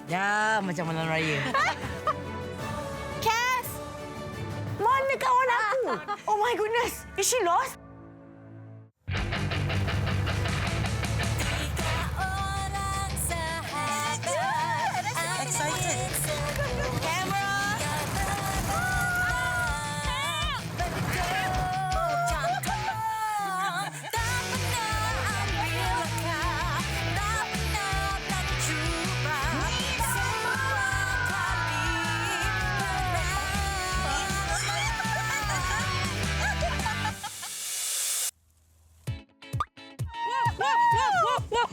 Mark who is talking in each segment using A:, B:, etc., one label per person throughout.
A: Ya, macam malam raya.
B: Cass!
A: Mana kawan aku? Oh my goodness. Is she lost? Excited.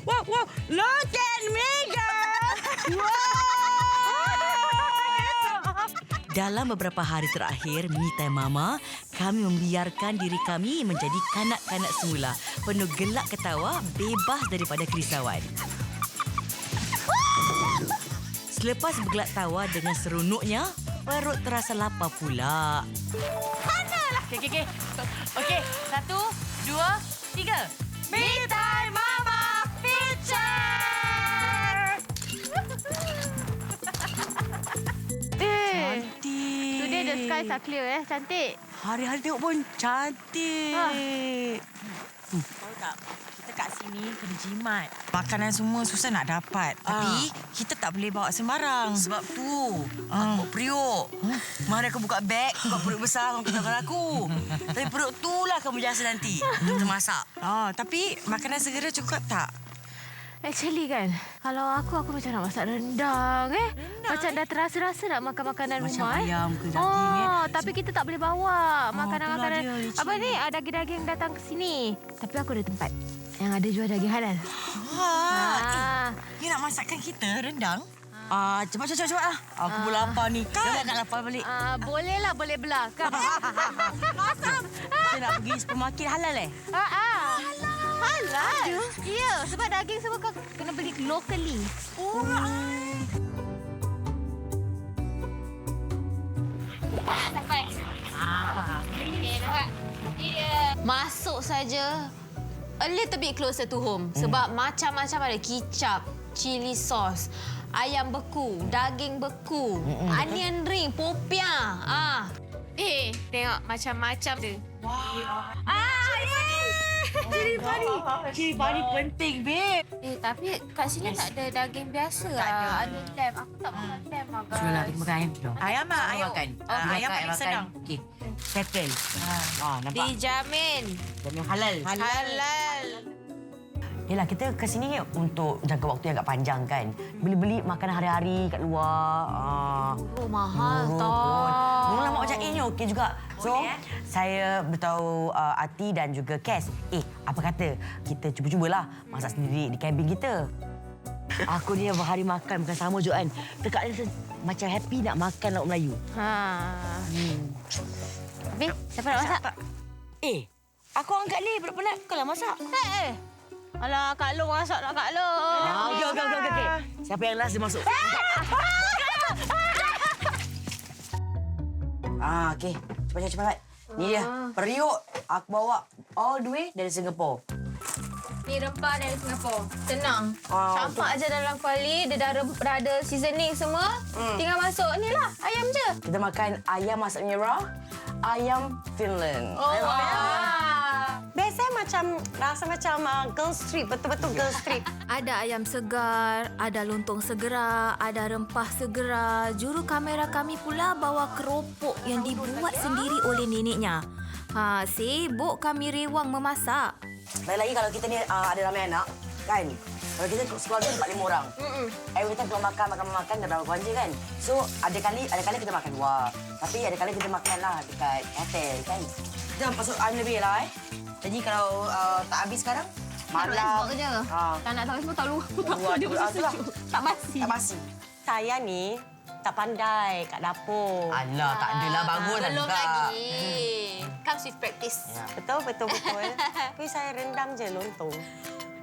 A: Wow. Look at me, girl. Wow. Dalam beberapa hari terakhir, Me Time Mama, kami membiarkan diri kami menjadi kanak-kanak semula. Penuh gelak ketawa, bebas daripada kerisauan. Selepas bergelak tawa dengan seronoknya, perut terasa lapar pula.
B: Manalah.
A: Okey. 1, 2, 3.
B: Me Time Mama Feature!
A: Cantik.
B: Today the skies are clear cantik.
A: Hari-hari tengok pun cantik.
C: Tahu tak, kita kat sini kena jimat. Makanan semua susah nak dapat. Tapi kita tak boleh bawa sembarang. Sebab tu, aku buat periuk. Mari aku buka beg, buka perut besar untuk aku. Tapi perut tu lah kamu jasa nanti. Kita masak. Tapi makanan segera cukup tak?
B: Actually kan, kalau aku macam nak masak rendang Macam dah terasa-rasa nak makan makanan
A: Macam
B: rumah
A: ayam ke daging
B: Tapi kita tak boleh bawa makanan-makanan.
A: itulah dia, licin.
B: Apa ni, daging-daging datang ke sini. Tapi aku ada tempat yang ada jual daging halal.
C: You nak masakkan kita rendang?
A: Cepat lah. Aku pun lapar ni. Jangan nak lapar balik.
B: Boleh lah, boleh belakang.
A: Kita nak pergi supermarket halal
B: Halal? Ya, sebab daging semua kau kena beli locally. Masuk saja a little bit closer to home. Sebab macam-macam ada kicap, chili sauce, ayam beku, daging beku, onion ring, popiah. Tengok macam-macam dia.
A: Cili padi penting, babe.
B: Tapi kat sini tak ada daging biasa.
C: Tak ada.
B: Ada lamb. Aku tak makan lamb, Abang.
A: Sudah kita makan ayam.
C: Ayam ayam
A: makan.
C: Ayam paling senang.
A: Okey. Settle. Nampak?
B: Dijamin.
A: Jamin halal.
B: Halal.
A: Yelah, kita ke sini untuk jangka waktu yang agak panjang kan. Beli-beli makanan hari-hari kat luar.
B: Mahal
A: Murah
B: tau.
A: pun. Murah mak macam ni okey juga. So, saya beritahu Ati dan juga Cass. Apa kata kita cuba-cubalah masak sendiri di kabin kita. Aku ni hari makan bukan sama je kan. Tekak rasa macam happy nak makan lauk Melayu.
B: Habis, siapa nak masak?
A: Aku angkat ni penat-penat. Kau lah masak.
B: Alah, Kak Long masak nak Kak Long.
A: Okey. Siapa yang last dia masuk? Okey. Cepat. Ni dia. Periuk. Aku bawa all the way dari Singapura.
B: Ni rempah dari Singapura. Senang. Campak aja dalam kuali. Dia dah ada seasoning semua. Tinggal masuk. Ni lah, ayam je.
A: Kita makan ayam masak merah, ayam Finland.
D: Biasanya macam rasa macam girl street, betul-betul girl street.
E: Ada ayam segar, ada lontong segera, ada rempah segera. Juru kamera kami pula bawa keropok yang dibuat sendiri oleh neneknya. Sibuk kami rewang memasak.
A: Lagi kalau kita ni ada ramai anak, kan? Kalau kita sekeluarga 4-5 orang. Every time keluar makan dah berapa je kan? So, ada kali kita makan luar. Tapi ada kali kita makan lah dekat hotel kan? Kita masuk lebih lah Jadi kalau tak habis sekarang, malam.
B: Sebab kerja. Tak nak tak habis pun tak luar. Tak basi.
A: Tak basi.
D: Saya ni tak pandai kat dapur.
A: Alah, tak adalah bangun lah
B: Belum
A: juga.
B: lagi. Comes with practice.
D: Betul. Tapi saya rendang je lontong.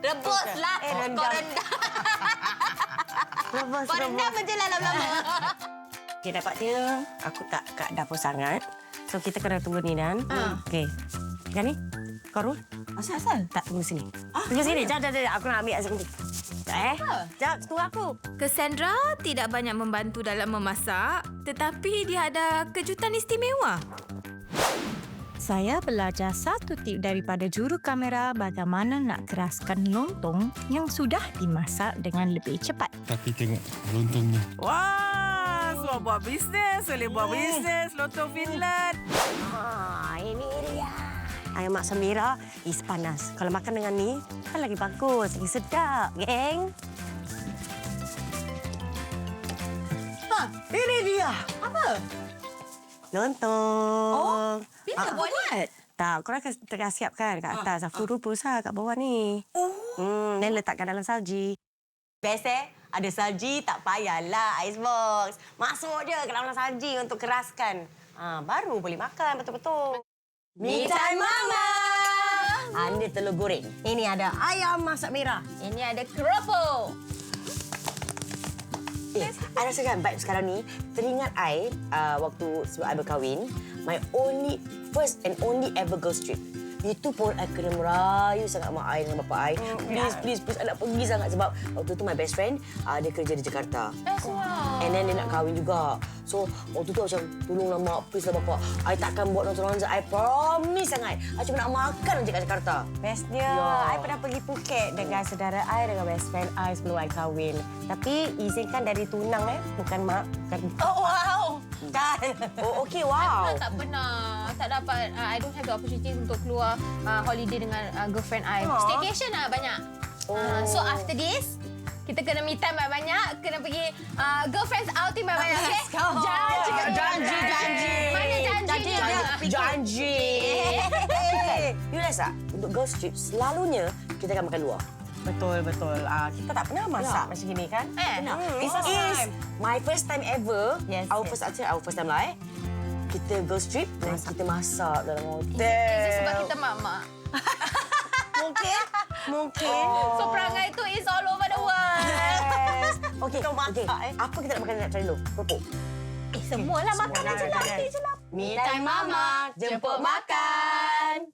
B: Rebuslah. Kau
D: rendang.
B: rendang.
D: Rebus.
B: Kau rendang je lah lama-lama.
D: Okey, dapatnya aku tak kat dapur sangat. So, kita kena tunggu ni Dan. Okey. Yang ni, kau rul.
C: Asal?
D: Tak, tunggu sini. Tunggu sini. Jangan. Aku nak ambil asal ni. Sekejap, tunggu aku.
E: Cassandra tidak banyak membantu dalam memasak, tetapi dia ada kejutan istimewa.
F: Saya belajar satu tip daripada juru kamera bagaimana nak keraskan lontong yang sudah dimasak dengan lebih cepat.
G: Tapi tengok lontongnya.
C: Wah, semua buat bisnes. Boleh buat bisnes. Lontong Finland.
D: Ini dia. Ayam masak merah is panas. Kalau makan dengan ni, kan lagi bagus. Lagi sedap, geng.
C: Ini dia.
D: Lontong.
B: Bila buat ni?
D: Tak, korang tengah siapkan kat atas. Aku rupa kat bawah ni. Dan letakkan dalam salji. Best ada salji tak payahlah icebox. Masuk je ke dalam salji untuk keraskan. Baru boleh makan betul-betul. Me time mama! Ini telur goreng. Ini ada ayam masak merah.
B: Ini ada keropok.
A: I rasa kan vibe sekarang ni teringat I waktu sebelum I berkahwin, my first and only ever girls trip. Itu pun I kena merayu sangat mak I dengan bapa I. Please, I nak pergi sangat sebab waktu tu my best friend dia kerja di Jakarta. And then dia nak kahwin juga. So waktu tu macam tolonglah mak, please lah bapa. I takkan buat nonton-nonton. I promise sangat. I cuma nak makan je kat Jakarta.
D: Bestnya, I pernah pergi Phuket dengan saudara I dengan best friend I sebelum I kahwin. Tapi izinkan dari tunang bukan mak. Bukan.
B: Oh, wow.
D: Kan?
A: Oh, okay, wow.
B: Tak pernah. Tak dapat. I don't have the opportunity untuk keluar holiday dengan girlfriend I. Staycation lah banyak. So after this, kita kena me time banyak. Kena pergi girlfriends outing banyak. Okay? Janji. Mana janji dia?
A: Janji. You realize tak? Untuk girls trip, selalunya kita akan makan luar.
D: Betul. Kita tak pernah masak macam gini kan?
A: This is my first time ever.
D: Yes,
A: Our
D: yes.
A: first time lah Kita girls trip dan kita masak dalam hotel.
B: Is it sebab kita mak-mak?
D: Mungkin.
B: So perangai tu is all over the world.
A: Yes. Okay.
D: masak,
A: Apa kita nak makan nak try dulu? Keropok.
B: Semualah makanan je lah.
A: Me time mama, jemput makan.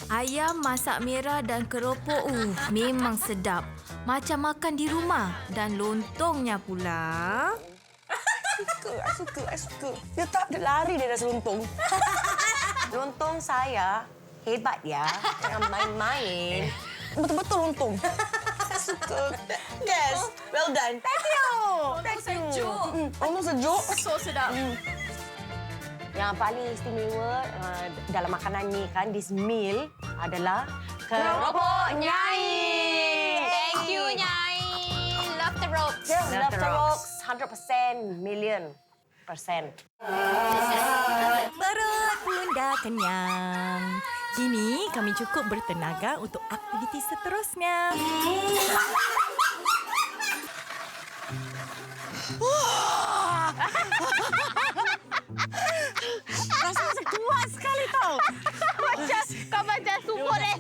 E: Ayam masak merah dan keropok memang sedap. Macam makan di rumah. Dan lontongnya pula.
A: I suka. Dia tak ada lari dari rasa lontong.
D: Lontong saya hebat ya. Jangan main-main.
A: Betul-betul lontong. I suka. Yes. Well done.
D: Thank you.
B: Sejuk.
A: Lontong sejuk.
B: So sedap.
D: Yang paling istimewa dalam makanan ni kan, this meal adalah keropok Nyai.
B: Thank you, Nyai. Love the ropes.
D: Love the rocks. 100%, million percent.
F: Perut pun dah kenyang. Kini kami cukup bertenaga untuk aktiviti seterusnya.
D: Rasa macam kuat sekali tau.
B: Kau macam sumo deh.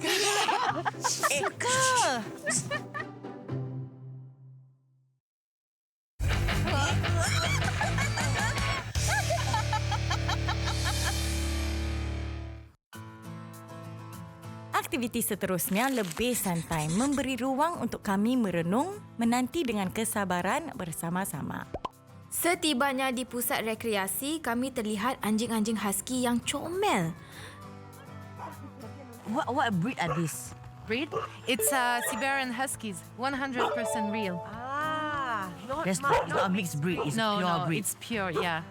F: Aktiviti seterusnya lebih santai, memberi ruang untuk kami merenung, menanti dengan kesabaran bersama-sama.
E: Setibanya di pusat rekreasi, kami terlihat anjing-anjing husky yang comel.
C: What breed are these?
H: Breed? It's Siberian Huskies, 100% real.
C: That's not a mixed breed. It's
H: No,
C: pure
H: no,
C: breed.
H: it's pure, yeah.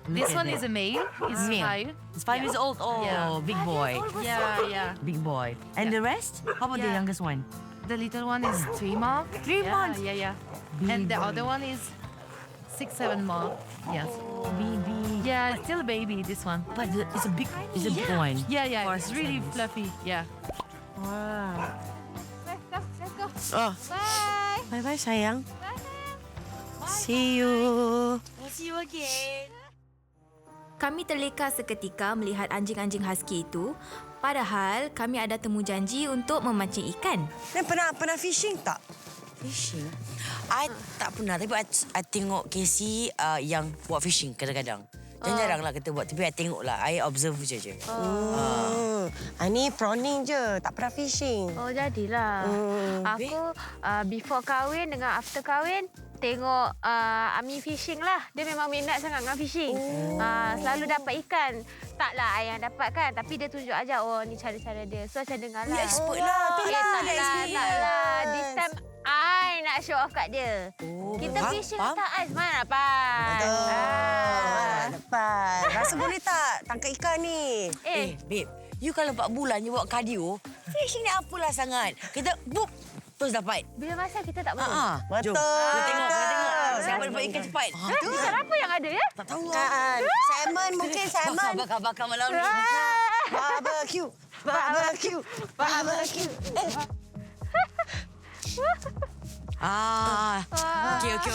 C: Look
H: This
C: at
H: one
C: that.
H: is a male. It's
C: Male.
H: 5.
C: It's 5 years old. Oh,
H: Yeah.
C: big boy.
H: Yeah.
C: Big boy. And the rest? How about the
H: Yeah.
C: youngest one?
H: The little one is 3 months.
C: 3
H: Yeah,
C: months?
H: Yeah. And the other one is 6-7 months. Yes.
C: Baby.
H: Yeah, it's still a baby, this one.
C: But it's a big one.
H: Yeah.
C: For
H: It's really
C: size.
H: fluffy. Yeah.
C: Wow.
B: Let's go.
C: Oh,
B: Bye.
D: Bye-bye sayang. See you.
C: see you again.
E: Kami terleka seketika melihat anjing-anjing husky itu. Padahal kami ada temu janji untuk memancing ikan.
A: Dan pernah fishing tak? Fishing? I tak pernah. Tapi I tengok Casey yang buat fishing kadang-kadang. Jarang lah kita buat. Tapi I tengok lah. I observe je.
D: Ni prawning je. Tak pernah fishing.
B: Oh, jadilah. Aku before kahwin dengan after kahwin, tengok Ami fishing lah. Dia memang minat sangat dengan fishing. Selalu dapat ikan. Taklah I yang dapat kan. Tapi dia tunjuk aja, oh ni cara-cara dia. So macam dengar lah.
A: Dia expert lah.
B: Taklah. This time I nak show off kat dia. Kita fishing tak ais. Mana dapat?
D: Lepas. Rasa boleh tak tangkap ikan ni?
A: Babe. You kalau 4 bulan you buat cardio, fishing ni apalah sangat. Kita boop terus dapat.
B: Bila masa kita tak boleh.
D: Betul.
A: Kita tengok. Siapa dapat ikan cepat.
B: Ikan apa yang ada ya?
A: Tak tahu.
D: Kan. Salmon mungkin salmon.
A: Bakar malam ni.
D: Barbecue.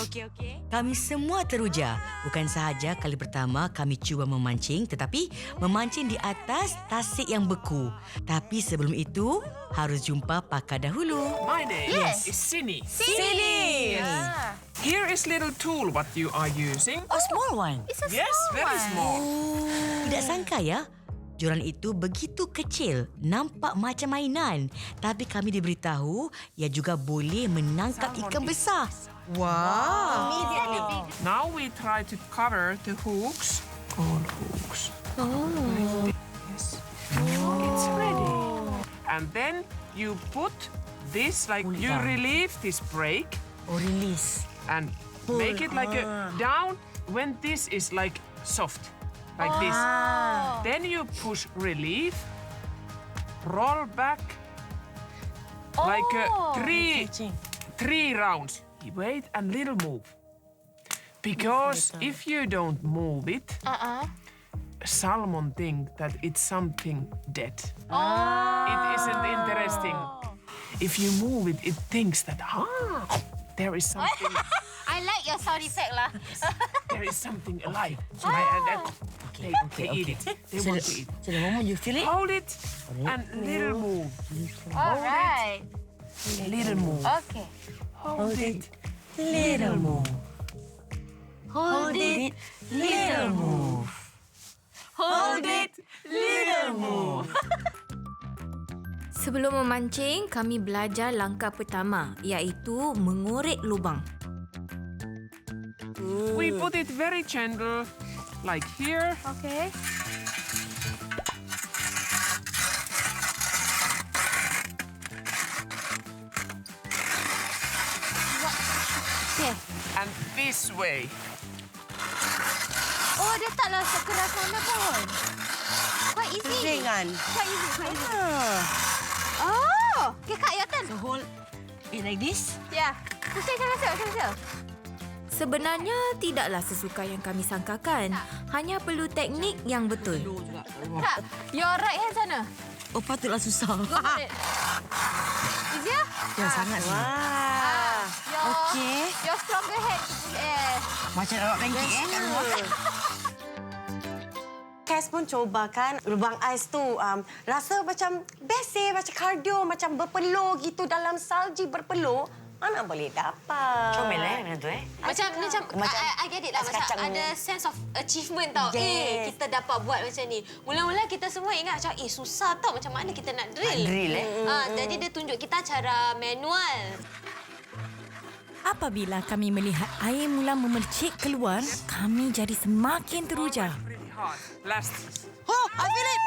G: Okey. Kami semua teruja. Bukan sahaja kali pertama kami cuba memancing, tetapi memancing di atas tasik yang beku. Tapi sebelum itu, harus jumpa pakar dahulu.
I: My name is Sini. Here is little tool what you are using.
G: A small one.
I: Yes, very small.
G: Tidak sangka ya, joran itu begitu kecil, nampak macam mainan. Tapi kami diberitahu, ia juga boleh menangkap ikan besar.
I: Now we try to cover the hooks. Gold hooks. Like this. It's ready. And then you put this, like you relieve this brake.
G: Release.
I: And make it like a down when this is like soft. Like this. Then you push relief, roll back like three rounds. Wait and little move. Because if you don't move it, salmon think that it's something dead. It isn't interesting. If you move it, it thinks that there is something.
B: I like your sound effect lah.
I: There is something alive. They eat it. They want to eat.
G: So the moment you feel it,
I: Hold it and little move.
B: Alright.
I: Little move.
B: Okay.
I: Hold it.
G: little move.
B: Hold it.
G: Little move.
B: Hold it.
G: Little move.
E: Sebelum memancing, kami belajar langkah pertama, iaitu mengorek lubang.
I: We put it very gentle, like here.
B: Okay.
I: And this way.
B: Oh, dia taklah sekeras mana pun. Quite easy.
D: Ringan.
B: Quite easy. Oh, okay, Kak, your turn.
G: So hold it like this.
B: Ya. Pusing saya.
E: Sebenarnya tidaklah sesukar yang kami sangkakan. Hanya perlu teknik yang betul.
B: Kak, your right hand sana.
G: Oh, patutlah susah.
B: Go for it. Easier?
G: Ya, sangat sih.
B: Your stronger hand.
G: Macam nak pancake kat rumah.
D: Kes pun cobakan lubang ais tu. Rasa macam best macam kardio, macam berpeluh gitu dalam salji berpeluh. Mana boleh dapat.
A: Comel macam tu
B: Macam I get it lah. Macam ada sense of achievement tau.
D: Yes.
B: Kita dapat buat macam ni. Mula-mula kita semua ingat macam susah tau. Macam mana kita nak drill. Jadi dia tunjuk kita cara manual.
F: Apabila kami melihat air mula memercik keluar, kami jadi semakin teruja.
I: Pretty hard. Last.
D: Oh, I feel it.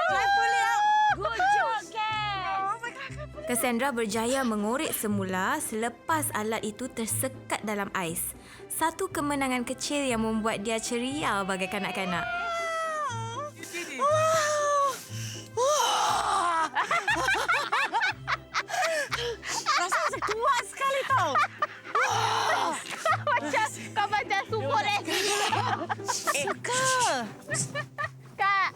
D: I pull it out.
B: Good job, Cass.
E: Cassandra berjaya mengorek semula selepas alat itu tersekat dalam ais. Satu kemenangan kecil yang membuat dia ceria bagai kanak-kanak.
D: Rasa macam kuat sekali tau.
B: Kau macam support Kak.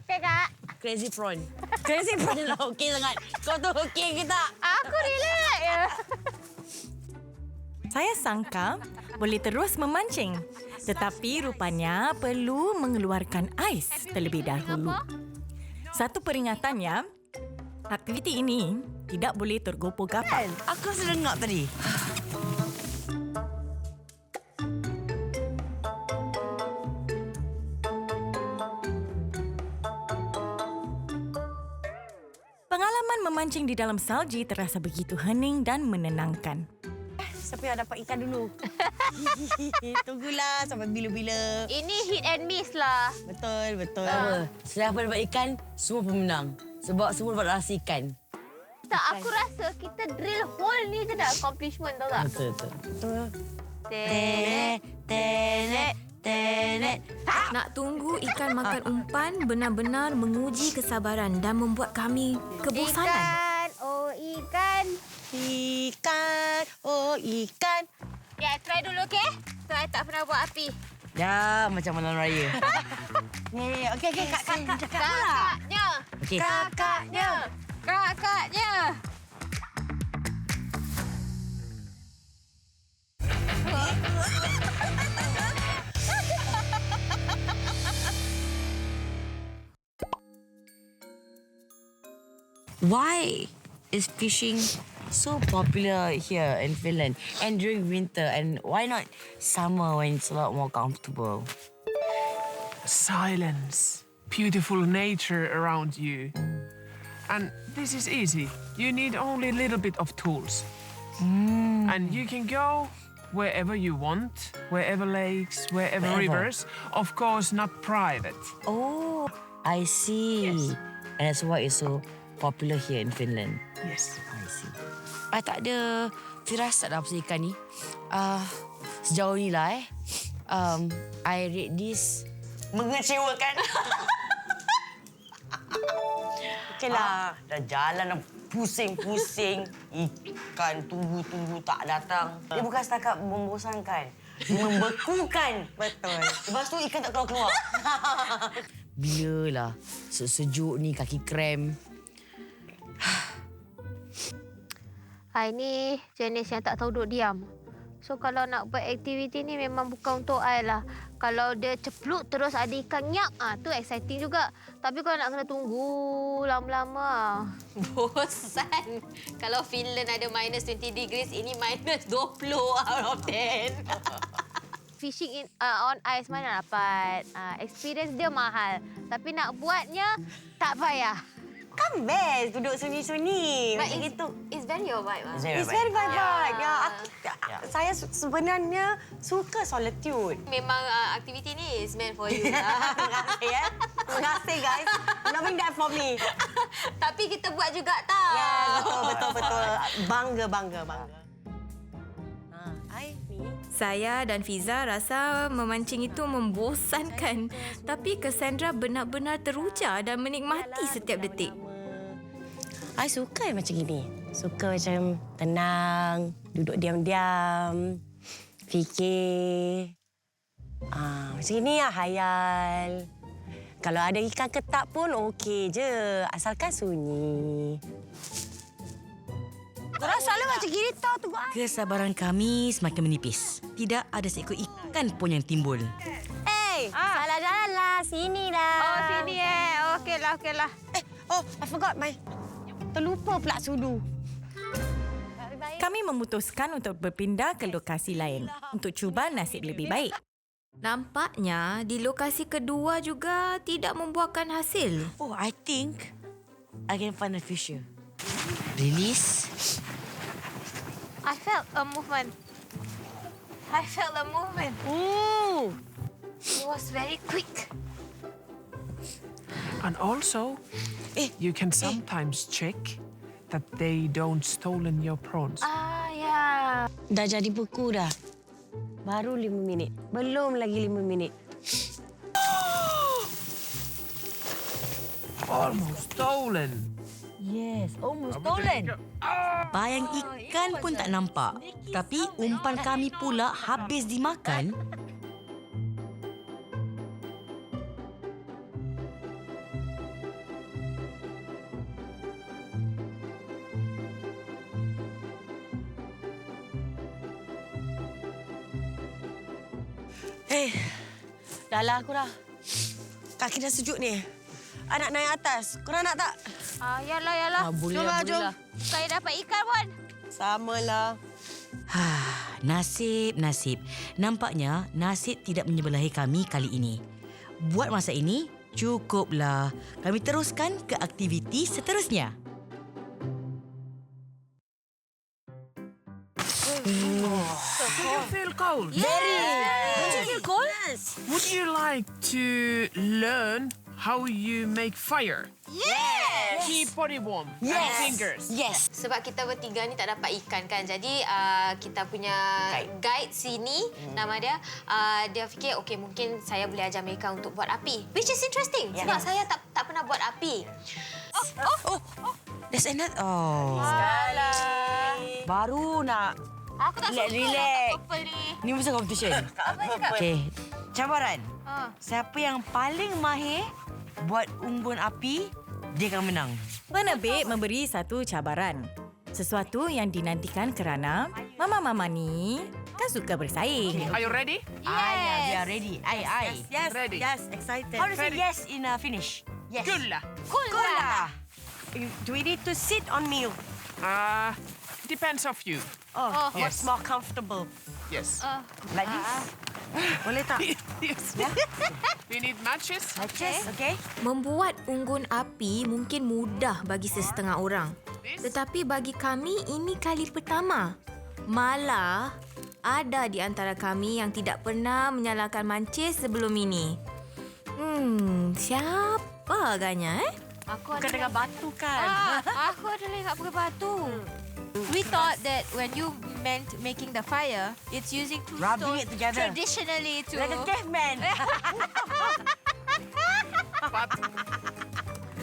B: Okey, Kak.
A: Crazy prawn.
D: Crazy prawn.
A: Okey sangat. Kau tu okey ke tak?
B: Aku relax.
F: Saya sangka boleh terus memancing. Tetapi rupanya perlu mengeluarkan ais terlebih dahulu. Satu peringatannya, aktiviti ini tidak boleh tergopoh-gapoh.
A: Aku rasa dengar tadi.
F: Pengalaman memancing di dalam salji terasa begitu hening dan menenangkan.
D: Siapa yang dapat ikan dulu? Tunggulah sampai bila-bila.
B: Ini hit and miss lah.
D: Betul.
A: Siapa dapat ikan, semua pemenang. Sebab semua dapat rasa ikan.
B: Tak, aku rasa kita drill hole ni je dah accomplishment, tau tak?
A: Betul.
B: Tenet.
E: Nak tunggu ikan makan umpan benar-benar menguji kesabaran dan membuat kami kebosanan.
B: Ikan, oh ikan.
D: Ikan, oh ikan.
B: Ya, try dulu, okey? Saya tak pernah buat api.
A: Ya, macam malam raya.
D: Okey, Kak.
B: Kakaknya.
A: Okey.
B: Kakaknya.
A: Why is fishing so popular here in Finland and during winter, and why not summer when it's a lot more comfortable?
I: Silence, beautiful nature around you. And this is easy. You need only a little bit of tools. And you can go wherever you want, wherever lakes, wherever rivers. Of course, not private.
A: Oh, I see.
I: Yes.
A: And that's why it's so popular here in Finland.
I: Yes.
A: I see. I tak ada firasat dah pasal ikan ni. Sejauh ni lah I rate this mengecewakan.
D: Okeylah.
A: Dah jalan dah pusing-pusing. Ikan tunggu-tunggu tak datang. Dia bukan setakat membosankan. Dia membekukan.
D: Betul.
A: Lepas tu ikan tak keluar-keluar. Bilalah sejuk ni kaki krem.
B: I ni jenis yang tak tahu duduk diam. So kalau nak buat aktiviti ni memang bukan untuk I lah. Kalau dia cepluk terus ada ikan nyak, tu exciting juga. Tapi kalau nak kena tunggu lama-lama,
E: Bosan. Kalau Finland ada minus 20 degrees, ini minus 20 out of 10.
B: fishing on ice mana dapat. Experience dia mahal. Tapi nak buatnya tak payah.
D: Kan best duduk sunyi-sunyi.
E: But
D: Macam gitu.
E: it's very your vibe.
D: It's very vibe. Saya sebenarnya suka solitude.
E: Memang aktiviti ni is meant for you.
D: Terima kasih ya. Terima kasih guys. Loving that for me.
E: Tapi kita buat juga tau.
D: Yes, betul. Bangga.
E: Saya dan Fiza rasa memancing itu membosankan. Tapi Cassandra benar-benar teruja dan menikmati setiap detik.
D: I suka macam gini. Suka macam tenang, duduk diam-diam, fikir. Macam ini lah hayal. Kalau ada ikan ketak pun okey je. Asalkan sunyi. Korang selalu macam gini tau. Tunggu I.
G: Kesabaran kami semakin menipis. Tidak ada seekor ikan pun yang timbul.
D: Salah jalan lah. Sini lah.
B: Oh, sini Okeylah.
D: I forgot my... Terlupa pula sudu.
F: Kami memutuskan untuk berpindah ke lokasi lain untuk cuba nasib lebih baik.
E: Nampaknya di lokasi kedua juga tidak membuahkan hasil.
G: Oh, I think I can find a fisher. Release.
B: I felt a movement. It was very quick.
I: And also, you can sometimes check that they don't stolen your prawns.
B: Ya.
D: Dah jadi beku dah. Baru 5 minit. Belum lagi 5 minit.
I: Almost stolen.
A: Yes, almost stolen.
G: Bayang ikan pun tak nampak. Tapi umpan kami pula habis dimakan.
D: Dah lah aku dah. Kaki dah sejuk ni. Nak naik atas. Korang nak tak?
B: Yalah.
A: Boleh lah.
B: Saya dapat ikan pun.
D: Samalah.
G: Nasib. Nampaknya nasib tidak menyebelahi kami kali ini. Buat masa ini, cukuplah. Kami teruskan ke aktiviti seterusnya.
I: feel cold?
G: Don't you feel cold?
I: Would you like to learn how you make fire?
B: Yes!
I: Keep body warm. And fingers.
G: Yes.
B: Sebab kita bertiga ni tak dapat ikan kan. Jadi kita punya guide sini, nama dia, dia fikir okey mungkin saya boleh ajar mereka untuk buat api. Which is interesting sebab saya tak pernah buat api.
G: There's another. Oh. Baru nak.
B: Aku tak suka
G: Relax.
B: purple ni.
G: Ni masa competition.
B: Apa cakap?
G: Okey. Cabaran. Siapa yang paling mahir buat unggun api, dia akan menang.
F: Penerbit memberi satu cabaran. Sesuatu yang dinantikan kerana mama-mama ni kan suka bersaing.
I: Are you ready?
G: We are ready. I.
D: Yes,
I: Ready.
D: yes, excited.
G: How to say
I: Ready.
G: yes in finish? Yes.
I: Kyllä.
G: Kulla.
D: Do we need to sit on me?
I: Depends of you.
D: Oh,
I: Yes.
D: what's more comfortable?
I: Yes.
G: Like this.
D: Boleh tak?
I: Yes. We need matches.
G: Okay.
E: Membuat unggun api mungkin mudah bagi sesetengah orang. Tetapi bagi kami ini kali pertama. Malah ada di antara kami yang tidak pernah menyalakan mancis sebelum ini. Siapa agaknya
B: Aku
D: Bukan dengan batu kan?
B: Aku adalah ingat pakai batu. We thought that when you meant making the fire, it's using two
G: Rubbing
B: stones
G: it together.
B: traditionally to...
G: Like a caveman.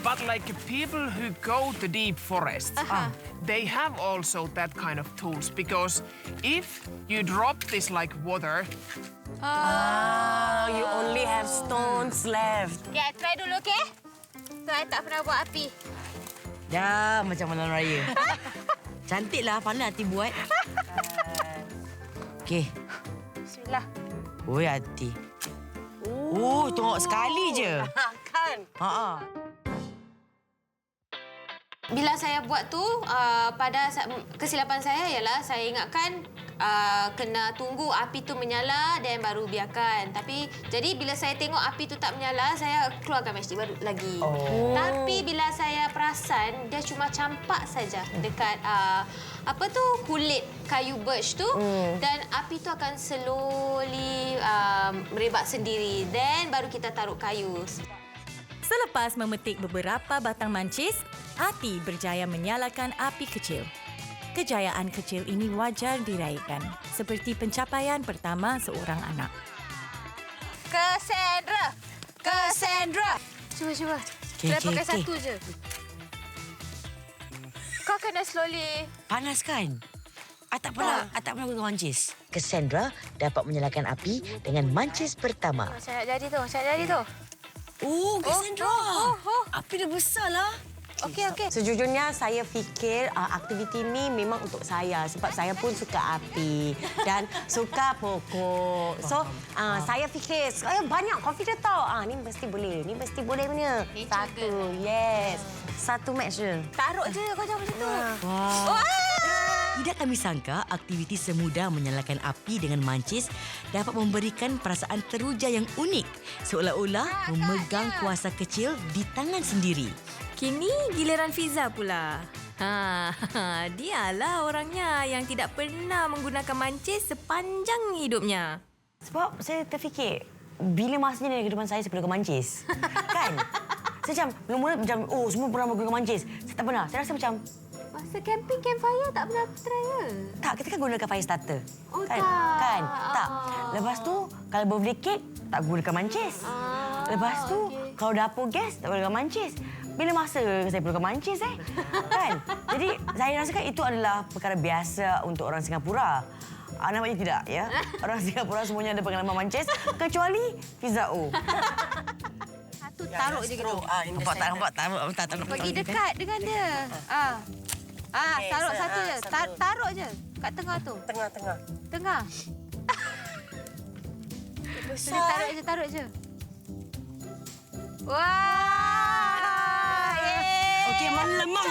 I: But like people who go to deep forest, they have also that kind of tools because if you drop this like water,
D: You only have stones left.
B: Okay, try dulu, okay? Saya tak pernah buat api.
G: Dah macam malam raya. Cantiklah, pandai hati buat. Okey.
B: Bismillah.
G: Oi, hati. Tengok sekali je.
D: Kan?
B: Bila saya buat tu, pada kesilapan saya ialah saya ingatkan kena tunggu api tu menyala dan baru biarkan. Tapi jadi bila saya tengok api tu tak menyala, saya keluarkan matchstick baru lagi. Tapi bila saya perasan dia cuma campak saja dekat kulit kayu birch tu dan api tu akan slowly merebak sendiri. Then baru kita taruh kayu.
F: Selepas memetik beberapa batang mancis, Ati berjaya menyalakan api kecil. Kejayaan kecil ini wajar diraihkan, seperti pencapaian pertama seorang anak.
B: Cassandra! Cuba. Saya pakai satu je. Kau kena slowly.
G: Panas kan? I tak pernah guna mancis. Cassandra dapat menyalakan api dengan mancis pertama.
B: Saya nak jadi tu.
G: Cassandra. Api dah besar lah.
B: Okey.
D: Sejujurnya saya fikir aktiviti ni memang untuk saya sebab saya pun suka api dan suka pokok. So saya fikir saya banyak confident tau. Ni mesti boleh. Ni mesti boleh punya. Satu. Yes. Satu match je.
B: Taruh je kau jangan macam tu.
G: Tidak kami sangka aktiviti semudah menyalakan api dengan mancis dapat memberikan perasaan teruja yang unik, seolah-olah memegang kuasa kecil di tangan sendiri.
E: Kini giliran Fiza pula. Dialah orangnya yang tidak pernah menggunakan mancis sepanjang hidupnya.
A: Sebab saya terfikir, bila masanya dalam kehidupan saya perlu ke mancis. Kan? Saya macam, mula-mula macam, semua pernah menggunakan mancis. Saya tak pernah. Saya rasa macam,
B: Masa camping campfire tak pernah try ke?
A: tak, kita kan gunakan fire starter.
B: Oh,
A: kan?
B: tak.
A: Kan? Tak. Lepas tu, kalau birthday cake, tak gunakan mancis. Lepas tu, kalau dapur gas, tak gunakan mancis. Bila masa saya perlukan mancis, kan? Jadi, saya rasakan itu adalah perkara biasa untuk orang Singapura. Nampaknya tidak, ya. Orang Singapura semuanya ada pengalaman mancis, kecuali Fiza O.
B: Satu taruh je gitu.
G: Nampak tak?
B: Pergi dekat dengan dia. Taruh satu je. Taruh je. Kat tengah tu. Tengah. Besar. Taruh je. Wah!
G: Okey, mana lemah.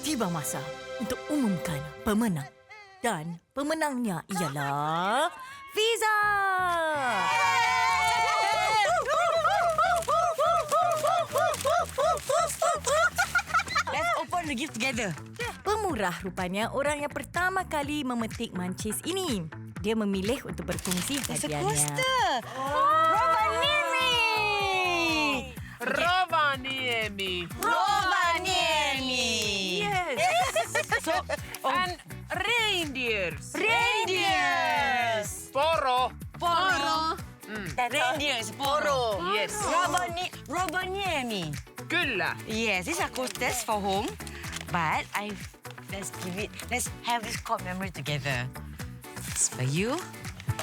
F: Tiba masa untuk umumkan pemenang. Dan pemenangnya ialah Fiza!
G: Let's open the gift together.
F: Pemurah rupanya orang yang pertama kali memetik mancis ini. Dia memilih untuk berkongsi hadiahnya.
I: Rovaniemi.
G: Yes. So,
I: And reindeers.
G: reindeers.
I: Poro.
G: Reindeers, poro.
I: Yes.
G: Rovaniemi.
I: Kyllä.
G: Yes, this is a cool test for home. But let's have this core memory together. It's for you.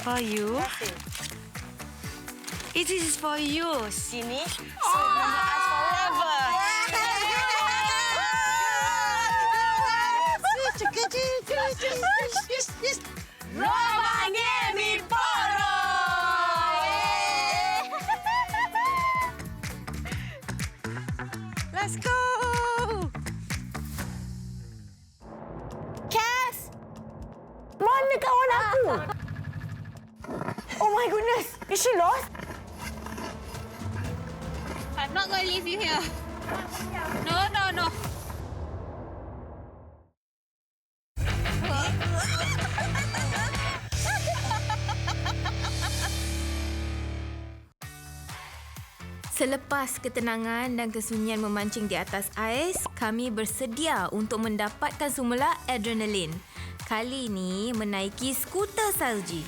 G: For you. It is for you, Sini. So remember us forever. Rovaniemi poro. Let's go.
D: Mana kawan aku? Oh my goodness. Is she lost?
B: I'm not going to leave you here. No.
E: Selepas ketenangan dan kesunyian memancing di atas ais, kami bersedia untuk mendapatkan semula adrenalin. Kali ini menaiki skuter salji.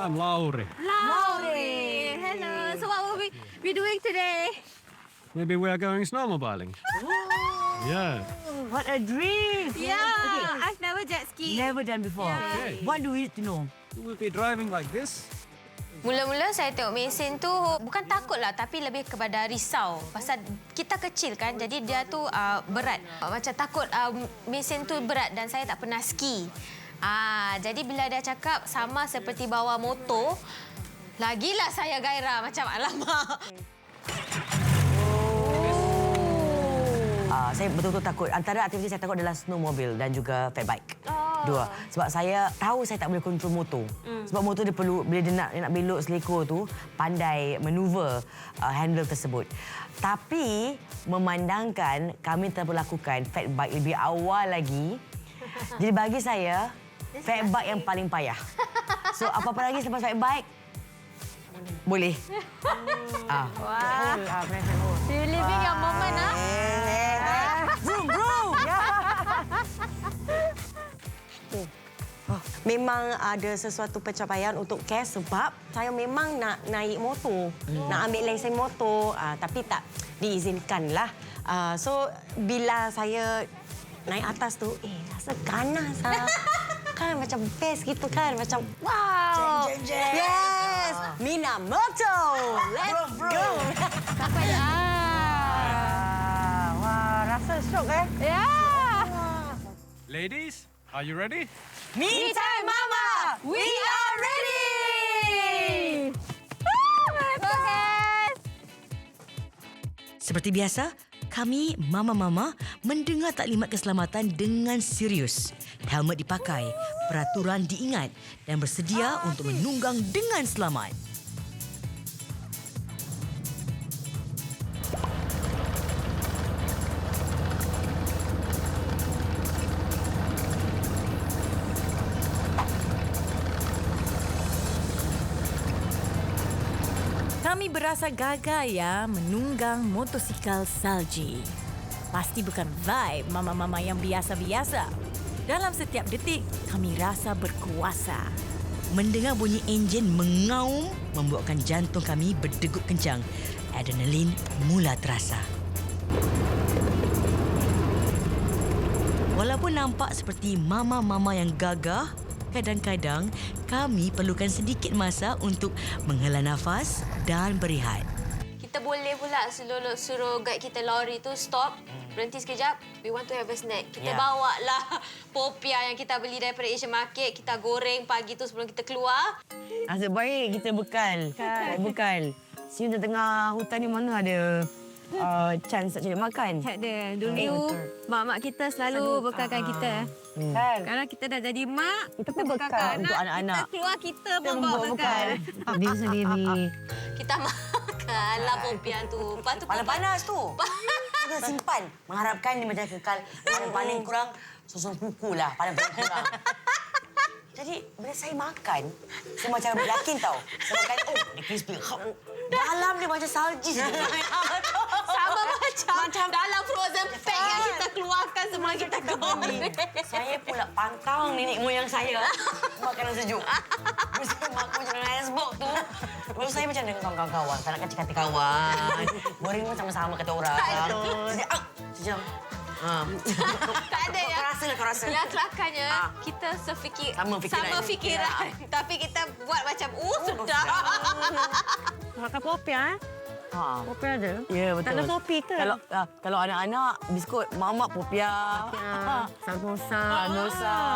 J: I'm Lauri.
E: Lauri! Hello. So what will we be doing today?
J: Maybe we are going snowmobiling. Yeah.
G: What a dream.
E: Yeah, I've never jet ski.
G: Never done before.
J: Okay.
G: What do we need to know?
J: We'll be driving like this.
B: Mula-mula saya tengok mesin tu bukan takut lah tapi lebih kepada risau. Pasal kita kecil kan jadi dia tu berat. Macam takut mesin tu berat dan saya tak pernah ski. Jadi bila dia cakap sama seperti bawa motor, lagilah saya gairah macam alamak.
A: Saya betul-betul takut. Antara aktiviti saya takut adalah snowmobile dan juga fat bike. Dua. Sebab saya tahu saya tak boleh kontrol motor. Sebab motor dia perlu, bila dia nak belok selekor tu, pandai manuver handle tersebut. Tapi memandangkan kami telah lakukan fat bike lebih awal lagi, jadi bagi saya, fat bike yang paling payah. So, apa-apa lagi selepas fat bike, boleh.
B: You living your moment,
A: Vroom!
D: Memang ada sesuatu pencapaian untuk Cass sebab saya memang nak naik motor, nak ambil lesen motor, tapi tak diizinkanlah. So bila saya naik atas tu, rasa ganas kan macam best gitu kan, macam wow. Yes, Minamoto. Let's go.
B: Sampai
D: Wah, rasa syok
B: Yeah.
J: Ladies, are you ready?
G: Me time, Mama! We are ready! Seperti biasa, kami, Mama-Mama, mendengar taklimat keselamatan dengan serius. Helmet dipakai, peraturan diingat dan bersedia untuk menunggang dengan selamat.
F: Kami berasa gagah ya menunggang motosikal salji. Pasti bukan vibe mama-mama yang biasa-biasa. Dalam setiap detik, kami rasa berkuasa.
G: Mendengar bunyi enjin mengaum membuatkan jantung kami berdegup kencang. Adrenalin mula terasa. Walaupun nampak seperti mama-mama yang gagah, kadang-kadang kami perlukan sedikit masa untuk menghela nafas dan berehat.
B: Kita boleh pula suruh guide kita lori tu stop, berhenti sekejap. We want to have a snack. Kita bawa lah popia yang kita beli daripada Asian Market. Kita goreng pagi tu sebelum kita keluar.
A: Nasib baik kita bekal. Bekal. Sini tengah hutan ni mana ada chance nak cari makan.
D: Tak ada. Dulu mak-mak kita selalu bekalkan kita. Sekarang kita dah jadi mak,
A: kita pun bekal untuk anak-anak.
D: Kita keluar, kita membawa bekal.
A: Diri sendiri.
B: Kita makan lah popia tu. Lepas tu
A: Panas-panas tu. Kita simpan. Mengharapkan dia macam kekal. Paling kurang susun kuku lah. Paling kurang. Jadi, bila saya makan, saya macam yakin tau. Saya makan, dia crispy. Dalam dia macam salji.
B: sama macam dalam frozen pack yang kita keluarkan semua kita goreng.
A: Saya pula pantang nenek moyang saya makanan sejuk. Mesti makan macam dalam icebox tu. Lepas saya macam dengan kawan-kawan. Tak nak kata-kata kawan. Goreng pun sama-sama kata orang. Jadi, sejam.
B: Tak ada ya.
A: Kau rasa.
B: Yang kelakarnya kita sama fikiran. Tapi kita buat macam sudah.
D: Makan popia, popia ada.
A: Ya, betul.
D: Tak ada kopi ke?
A: Kalau anak-anak, biskut mamak popia. Samosa.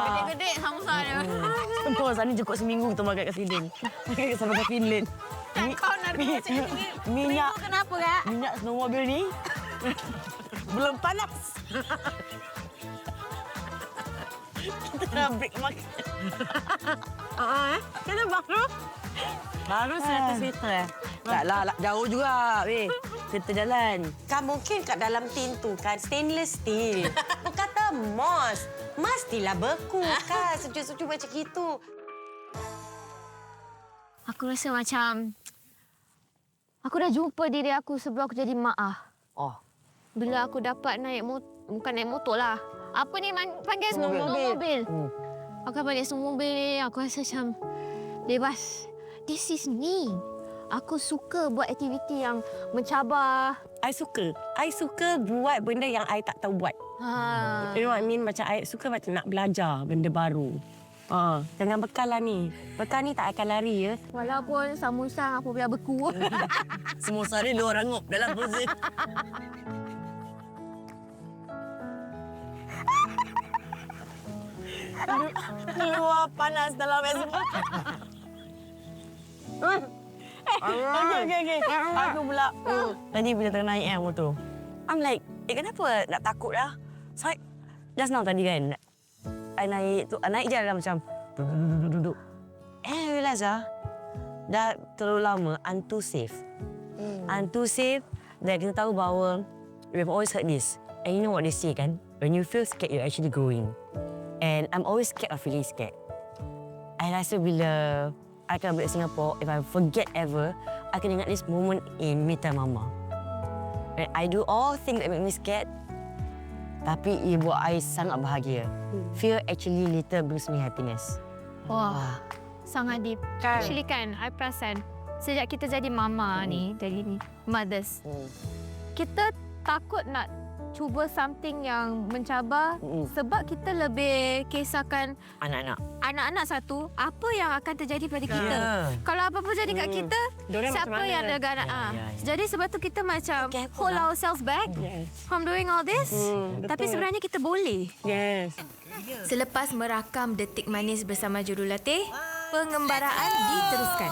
B: Gede-gede samosa dia.
A: Samosa ni cukup seminggu kita makan kat sini. Sampai kat Finland.
B: Kau nak macam ni.
A: Minyak.
B: Kenapa, Kak?
A: Minyak snowmobile ni belum panas. Kita nak break makan.
D: Kita baru 100 meter.
A: Taklah, jauh juga. Kita jalan.
D: Kan mungkin kat dalam tin tu kan stainless steel. Kata moss. Mestilah beku kan. Sejuk-sejuk macam gitu.
E: Aku rasa macam aku dah jumpa diri aku sebelum aku jadi mak Bila aku dapat naik bukan naik motor lah. Apa ni panggil snowmobil. Aku balik snowmobil ni, aku rasa macam bebas. This is me. Aku suka buat aktiviti yang mencabar.
D: I suka buat benda yang I tak tahu buat. You know what I mean? Macam I suka macam nak belajar benda baru. Jangan bekal lah ni. Bekal ni tak akan lari ya.
E: Walaupun samosa aku biar beku.
A: Samosa ni luar rangup dalam frozen.
D: Luar panas dalam es. Okay. Aku pula. Tadi bila tengah naik motor. I'm like, kenapa nak takut lah? So, just now tadi kan, I naik je lah macam duduk. I realise dah terlalu lama too safe. Too safe that kita tahu bahawa we've always heard this. And you know what they say kan? When you feel scared, you're actually growing. And I'm always scared of feeling scared. I rasa bila I akan balik Singapore, if I forget ever, I akan ingat this moment in me time mama. And I do all things that make me scared, tapi ia buat I sangat bahagia. Fear actually little brings me happiness.
E: Wah, sangat deep. Actually kan, I perasan sejak kita jadi mama ni, jadi mothers, kita takut nak cuba something yang mencabar sebab kita lebih kisahkan anak-anak satu, apa yang akan terjadi pada kita. Kalau apa-apa jadi kat kita, siapa yang jaga anak? Jadi sebab tu kita macam hold ourselves back from doing all this. Tapi sebenarnya kita boleh. Selepas merakam detik manis bersama jurulatih, pengembaraan diteruskan.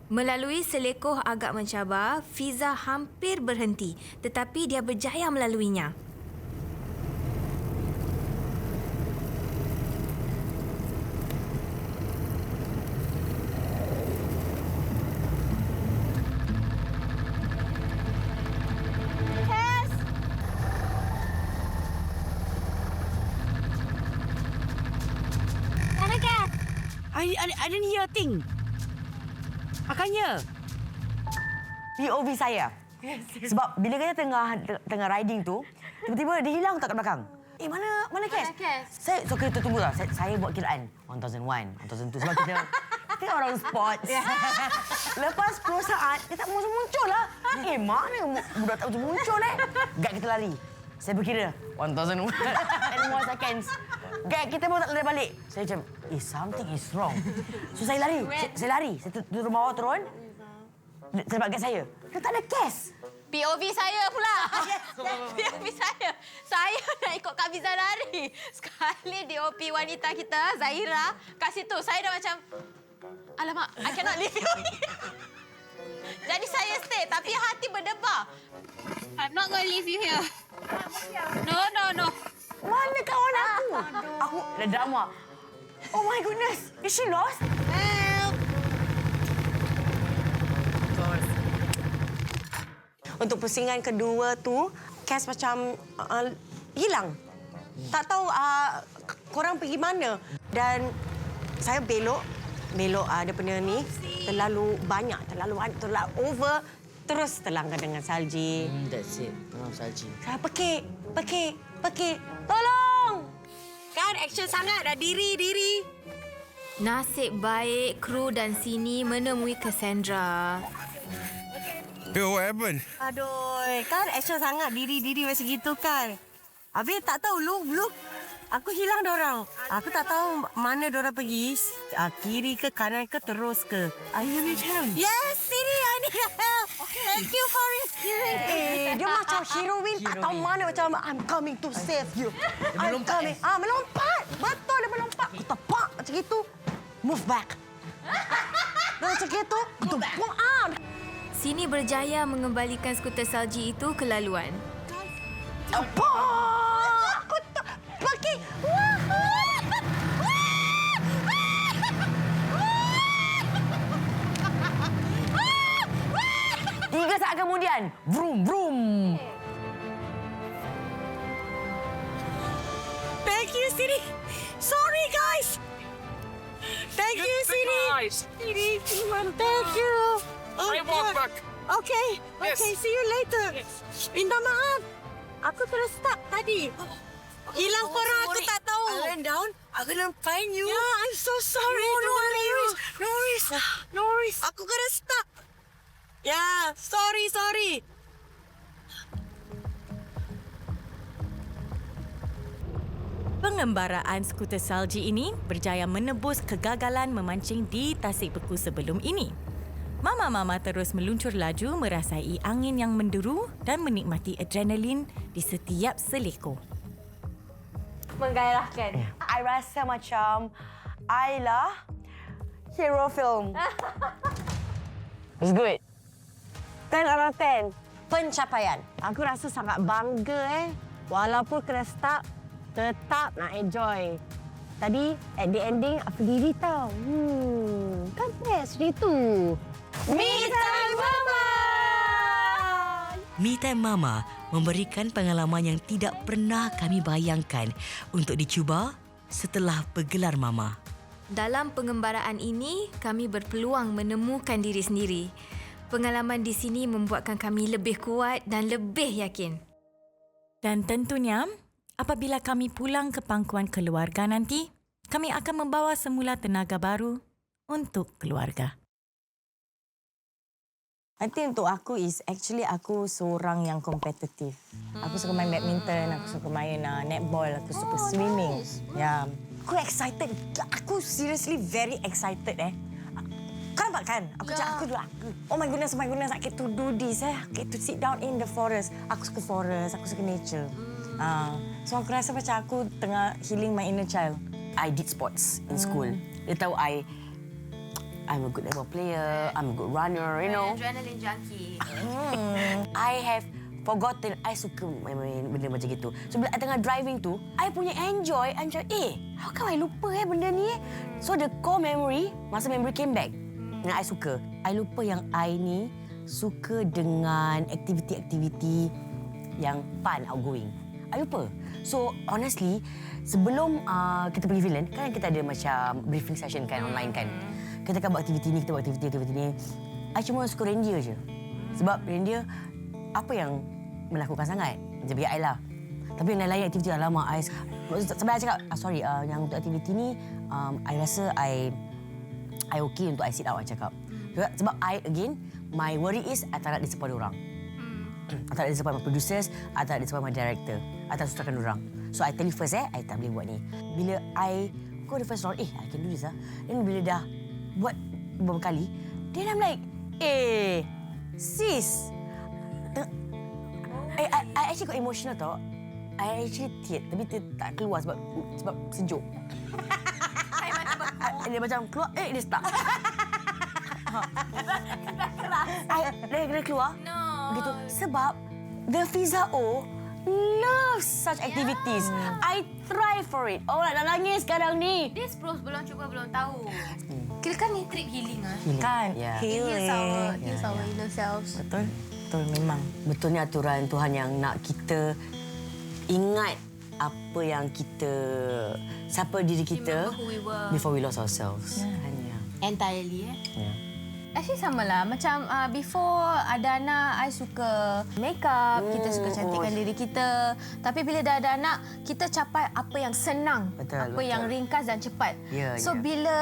E: Melalui selekoh agak mencabar, Fiza hampir berhenti tetapi dia berjaya melaluinya.
A: I didn't hear a thing. Makanya POV saya. Sebab bila kita tengah riding tu, tiba-tiba dia hilang tak kat belakang. Mana Kes? Saya kita tunggu lah. Saya buat kiraan 1001, 1002 sebab kita orang sports. Lepas 10 saat dia tak muncul lah. Mana budak tak muncul Gak kita lari. Saya berkira 1001. more seconds. Gag kita pun tak lari balik. Saya macam, something is wrong. So saya lari. Saya lari. Saya turun bawah turun. Saya dapat gas saya. Dia tak ada gas.
B: POV saya pula. POV saya. Saya nak ikut Kak Fiza lari. Sekali DOP wanita kita, Zahira, kat situ. Saya dah macam, alamak, I cannot leave you here. Jadi saya stay, tapi hati berdebar. I'm not going to leave you here. No.
A: Mana kawan aku? Aku dah drama. Oh my goodness. Is she lost? Help.
D: Untuk pusingan kedua tu, Cass macam hilang. Tak tahu korang pergi mana. Dan saya belok daripada ni terlalu banyak, terlalu over. Terus terlanggar dengan salji.
G: That's it. Salji.
D: Saya pekik. Tolong! Kan action sangat dah diri.
E: Nasib baik kru dan Sini menemui Cassandra.
K: Yo, what happened?
D: Aduh, kan action sangat diri macam gitu kan. Habis tak tahu, look. Aku hilang dorang. Aku tak tahu mana dorang pergi. Kiri ke kanan ke terus ke. Are you need help? Yes, Siri, I need help. Okay. Thank you for rescuing. Dia macam heroine tak tahu mana. Macam, I'm coming to save you. I'm coming. Melompat. Betul dia melompat. Aku tepak macam gitu. Move back. Dan macam gitu. Tepak.
E: Sini berjaya mengembalikan skuter salji itu ke laluan.
D: Apa? Aku tak pergi.
A: Tiga saat kemudian, vroom.
D: Thank you, Siri. Sorry, guys. Thank you, Siri. Siri, thank you.
I: I walk back.
D: Okay.
I: Yes.
D: Okay, see you later. Minta maaf. Aku terus stuck tadi. Hilang korang, aku tak tahu. I went down. I couldn't find you. Yeah, I'm so sorry. No worries. Aku kena stuck. Yeah, sorry.
F: Pengembaraan skuter salji ini berjaya menebus kegagalan memancing di Tasik Beku sebelum ini. Mama-mama terus meluncur laju merasai angin yang menderu dan menikmati adrenalin di setiap seleko.
B: Menggairahkan.
A: I rasa macam I lah hero film. It's good.
D: 10 out of 10. Pencapaian. Aku rasa sangat bangga Walaupun kena stuck, tetap nak enjoy. Tadi, at the ending, aku diri tau. Kan best itu. Me Time Mama!
G: Me Time Mama memberikan pengalaman yang tidak pernah kami bayangkan untuk dicuba setelah bergelar Mama.
E: Dalam pengembaraan ini, kami berpeluang menemukan diri sendiri. Pengalaman di sini membuatkan kami lebih kuat dan lebih yakin.
F: Dan tentunya, apabila kami pulang ke pangkuan keluarga nanti, kami akan membawa semula tenaga baru untuk keluarga.
D: I think untuk aku aku seorang yang kompetitif. Aku suka main badminton, aku suka main netball, aku suka swimming. Ya, aku excited. Aku seriously very excited Kau nampak kan? Aku oh my goodness, I get to do this. I get to sit down in the forest. Aku suka forest, aku suka nature. So aku rasa macam aku tengah healing my inner child.
A: I did sports in school. Dia tahu I'm a good netball player, I'm a good runner, you know.
E: Adrenaline junkie.
A: I have forgotten, I suka main benda macam gitu. So, bila I tengah driving tu, I punya enjoy, how come I lupa benda ni So, the core memory, masa memory came back, yang I suka. I lupa yang I ni suka dengan aktiviti-aktiviti yang fun, outgoing. I lupa. So, honestly, sebelum kita pergi Finland, kan kita ada macam briefing session kan, online kan. Kita akan buat aktiviti ni, kita buat aktiviti ni. I cuma suka reindeer je. Sebab reindeer, apa yang melakukan sangat? Macam bagi I lah. Tapi yang lain-lain aktiviti dah lama. Sampai I cakap, sorry, yang untuk aktiviti ni, I rasa I okay untuk I sit out, I cakap. Sebab my worry is, I tak nak disappoint orang. I tak nak disappoint my producers, I tak nak disappoint my director. I tak sukakan orang. So, I tell you first, I tak boleh buat ni. Bila I go the first round, I can do this. Then bila dah buat beberapa kali, then I'm like, sis. I actually got emotional tau. I actually tear, tapi tak keluar sebab sejuk. Dia macam keluar, dia start. Dia keluar. Gitu. Sebab the Fiza O loves such activities. I try for it. Oh, nak nangis sekarang ni.
B: This pros belum cuba, belum tahu. Kira kan ni trip healing ah.
D: Kan?
A: Yeah.
B: Heals our inner selves.
D: Betul. Betul memang.
A: Betul ni aturan Tuhan yang nak kita ingat apa yang kita, siapa diri kita
B: Remember who we were.
A: before we lost ourselves. Kan, ya.
B: Entirely
A: Ya.
B: Actually sama lah. Macam before ada anak, I suka make up. Kita suka cantikkan diri kita. Tapi bila dah ada anak, kita capai apa yang senang.
A: Betul,
B: apa yang ringkas dan cepat.
A: Ya,
B: So
A: ya.
B: bila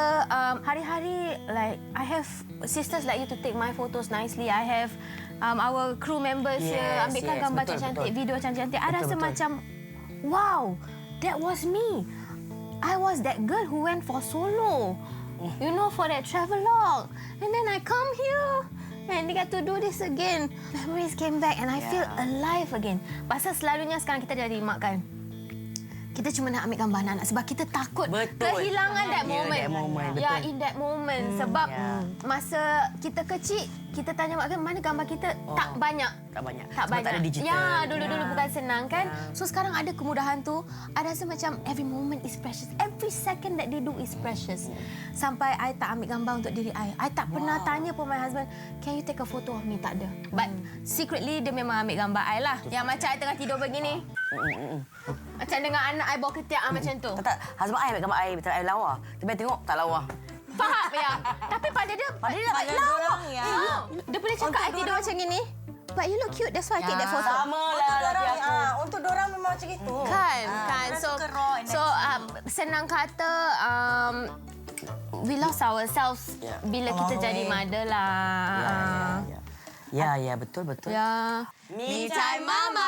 B: hari-hari, like I have sisters like you to take my photos nicely. I have our crew members here ambilkan gambar
A: betul,
B: cantik-cantik,
A: betul.
B: video cantik-cantik. I rasa
A: betul.
B: macam, wow, that was me. I was that girl who went for solo. You know, for that travelogue. And then I come here and they get to do this again. Memories came back and I feel alive again. Pasal selalunya sekarang kita jadi mak kan. Kita cuma nak ambil gambar anak-anak sebab kita takut kehilangan that moment.
A: That moment, betul.
B: Yeah, in that moment. Sebab masa kita kecil, kita tanya mak kan, mana gambar kita? Tak banyak.
A: Tak banyak.
B: Tak
A: Sebab
B: banyak.
A: tak ada digital.
B: Ya, dulu-dulu bukan senang kan. So sekarang ada kemudahan tu. I rasa macam every moment is precious. Every second that they do is precious. Sampai I tak ambil gambar untuk diri I. I tak pernah tanya pun my husband, can you take a photo of me? Tak ada. But secretly dia memang ambil gambar I lah. Yang macam I tengah tidur begini. Macam dengan anak I bawa ketiak macam tu.
A: Tak. Husband I ambil gambar I, betul I lawa. Tapi I tengok tak lawa.
B: Faham ya? Tapi pada dia
D: Lawa.
B: Dia boleh cakap I tidur macam gini. But you look cute, that's why I take that photo.
A: Sama lah laki aku.
D: Untuk dorang memang macam itu.
B: Kan.
D: Orang suka raw and
B: Senang kata, we lost ourselves bila kita jadi mother lah.
A: Ya, betul.
B: Ya. Me time mama.